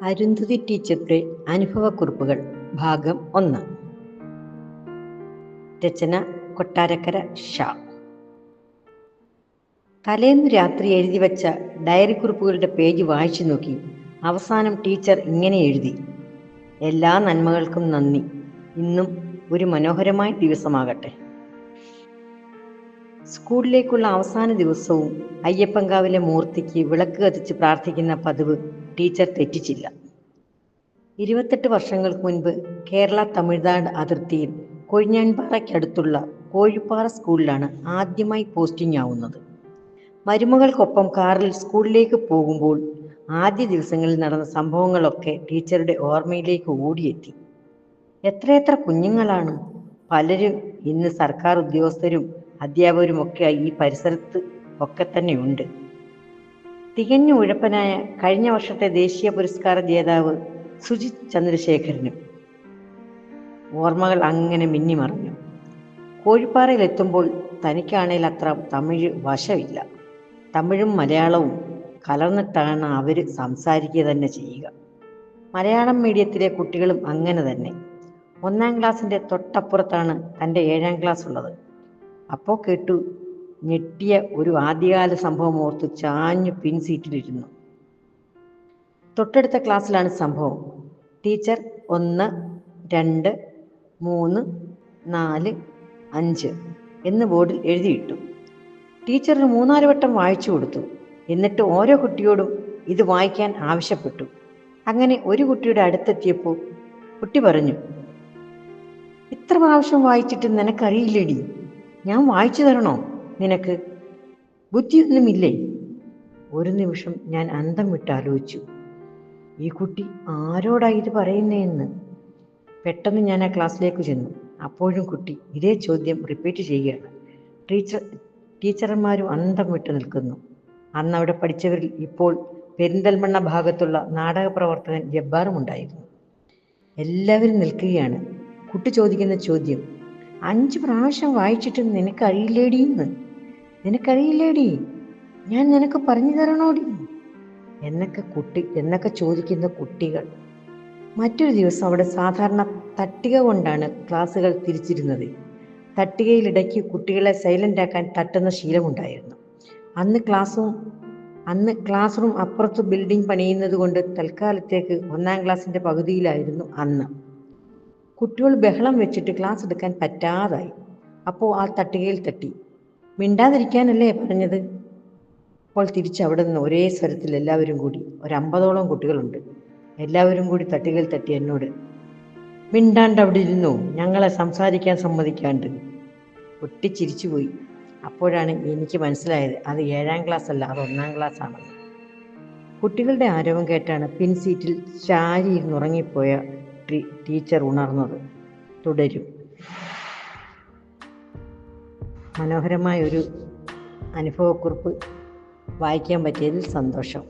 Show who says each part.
Speaker 1: അരുന്ധതി ടീച്ചറുടെ അനുഭവക്കുറിപ്പുകൾ ഭാഗം 1. രചന കൊട്ടാരക്കര ഷാ. തലേന്നു രാത്രി എഴുതി വച്ച ഡയറി കുറിപ്പുകളുടെ പേജ് വായിച്ചു നോക്കി. അവസാനം ടീച്ചർ ഇങ്ങനെ എഴുതി: എല്ലാ നന്മകൾക്കും നന്ദി. ഇന്നും ഒരു മനോഹരമായ ദിവസമാകട്ടെ. സ്കൂളിലേക്കുള്ള അവസാന ദിവസവും അയ്യപ്പൻകാവിലെ മൂർത്തിക്ക് വിളക്ക് കത്തിച്ച് പ്രാർത്ഥിക്കുന്ന പതിവ് ടീച്ചർ തെറ്റിച്ചില്ല. 28 വർഷങ്ങൾക്ക് മുൻപ് കേരള തമിഴ്നാട് അതിർത്തിയിൽ കൊഴിഞ്ഞാൻപാറയ്ക്കടുത്തുള്ള കോഴിപ്പാറ സ്കൂളിലാണ് ആദ്യമായി പോസ്റ്റിംഗ് ആവുന്നത്. മരുമകൾക്കൊപ്പം കാറിൽ സ്കൂളിലേക്ക് പോകുമ്പോൾ ആദ്യ ദിവസങ്ങളിൽ നടന്ന സംഭവങ്ങളൊക്കെ ടീച്ചറുടെ ഓർമ്മയിലേക്ക് ഓടിയെത്തി. എത്രയെത്ര കുഞ്ഞുങ്ങളാണ്! പലരും ഇന്ന് സർക്കാർ ഉദ്യോഗസ്ഥരും അധ്യാപകരുമൊക്കെ ഈ പരിസരത്ത് ഒക്കെ തന്നെയുണ്ട്. തികഞ്ഞ ഉഴപ്പനായ കഴിഞ്ഞ വർഷത്തെ ദേശീയ പുരസ്കാര ജേതാവ് സുജിത് ചന്ദ്രശേഖരനും ഓർമ്മകൾ അങ്ങനെ മിന്നിമറഞ്ഞു. കോഴിപ്പാറയിലെത്തുമ്പോൾ തനിക്കാണേൽ അത്ര തമിഴ് വശമില്ല. തമിഴും മലയാളവും കലർന്നിട്ടാണ് അവർ സംസാരിക്കുക തന്നെ ചെയ്യുക. മലയാളം മീഡിയത്തിലെ കുട്ടികളും അങ്ങനെ തന്നെ. 1-ാം ക്ലാസ്സിൻ്റെ തൊട്ടപ്പുറത്താണ് തൻ്റെ 7-ാം ക്ലാസ് ഉള്ളത്. അപ്പോൾ കേട്ടു ഞെട്ടിയ ഒരു ആദ്യകാല സംഭവം ഓർത്ത് ചാഞ്ഞു പിൻസീറ്റിലിരുന്നു. തൊട്ടടുത്ത ക്ലാസ്സിലാണ് സംഭവം. ടീച്ചർ 1, 2, 3, 4, 5 എന്ന് ബോർഡിൽ എഴുതിയിട്ടു. ടീച്ചർ 3-4 വട്ടം വായിച്ചു കൊടുത്തു. എന്നിട്ട് ഓരോ കുട്ടിയോടും ഇത് വായിക്കാൻ ആവശ്യപ്പെട്ടു. അങ്ങനെ ഒരു കുട്ടിയുടെ അടുത്തെത്തിയപ്പോൾ കുട്ടി പറഞ്ഞു: ഇത്ര പ്രാവശ്യം വായിച്ചിട്ട് നിനക്കറിയില്ലേടി? ഞാൻ വായിച്ചു തരണോ നിനക്ക്? ബുദ്ധിയൊന്നുമില്ലേ? ഒരു നിമിഷം ഞാൻ അന്തം വിട്ടാലോചിച്ചു, ഈ കുട്ടി ആരോടാ ഇത് പറയുന്നതെന്ന്. പെട്ടെന്ന് ഞാൻ ആ ക്ലാസ്സിലേക്ക് ചെന്നു. അപ്പോഴും കുട്ടി ഇതേ ചോദ്യം റിപ്പീറ്റ് ചെയ്യുകയാണ്. ടീച്ചർമാരും അന്തം വിട്ടു നിൽക്കുന്നു. അന്ന് അവിടെ പഠിച്ചവരിൽ ഇപ്പോൾ പെരിന്തൽമണ്ണ ഭാഗത്തുള്ള നാടക പ്രവർത്തകൻ ജബ്ബാറും ഉണ്ടായിരുന്നു. എല്ലാവരും നിൽക്കുകയാണ്. കുട്ടി ചോദിക്കുന്ന ചോദ്യം: 5 പ്രാവശ്യം വായിച്ചിട്ട് നിനക്കറിയില്ലേടി? ഞാൻ നിനക്ക് പറഞ്ഞു തരണോടി എന്നൊക്കെ ചോദിക്കുന്ന കുട്ടികൾ. മറ്റൊരു ദിവസം അവിടെ സാധാരണ തട്ടിക കൊണ്ടാണ് ക്ലാസ്സുകൾ തിരിച്ചിരുന്നത്. തട്ടികയിലിടയ്ക്ക് കുട്ടികളെ സൈലന്റ് ആക്കാൻ തട്ടുന്ന ശീലമുണ്ടായിരുന്നു. അന്ന് ക്ലാസ് റൂം അപ്പുറത്ത് ബിൽഡിംഗ് പണിയുന്നത് കൊണ്ട് തൽക്കാലത്തേക്ക് 1-ാം ക്ലാസ്സിൻ്റെ പകുതിയിലായിരുന്നു അന്ന്. കുട്ടികൾ ബഹളം വെച്ചിട്ട് ക്ലാസ് എടുക്കാൻ പറ്റാതായി. അപ്പോൾ ആ തട്ടികയിൽ തട്ടി. മിണ്ടാതിരിക്കാനല്ലേ പറഞ്ഞത്? അപ്പോൾ തിരിച്ചവിടെ നിന്ന് ഒരേ സ്വരത്തിൽ എല്ലാവരും കൂടി, 50ഓളം കുട്ടികളുണ്ട്, എല്ലാവരും കൂടി തട്ടികയിൽ തട്ടി എന്നോട്: മിണ്ടാണ്ട് അവിടെ ഇരുന്നു, ഞങ്ങളെ സംസാരിക്കാൻ സമ്മതിക്കാണ്ട്. പൊട്ടിച്ചിരിച്ചുപോയി. അപ്പോഴാണ് എനിക്ക് മനസ്സിലായത് അത് 7-ാം ക്ലാസ് അല്ല, അത് 1-ാം ക്ലാസ് ആണെന്ന്. കുട്ടികളുടെ ആരവം കേട്ടാണ് പിൻസീറ്റിൽ ചാരിയിരുന്നുറങ്ങിപ്പോയ ടീച്ചർ ഉണർന്നത്. തുടരും. മനോഹരമായൊരു അനുഭവക്കുറിപ്പ് വായിക്കാൻ പറ്റിയതിൽ സന്തോഷം.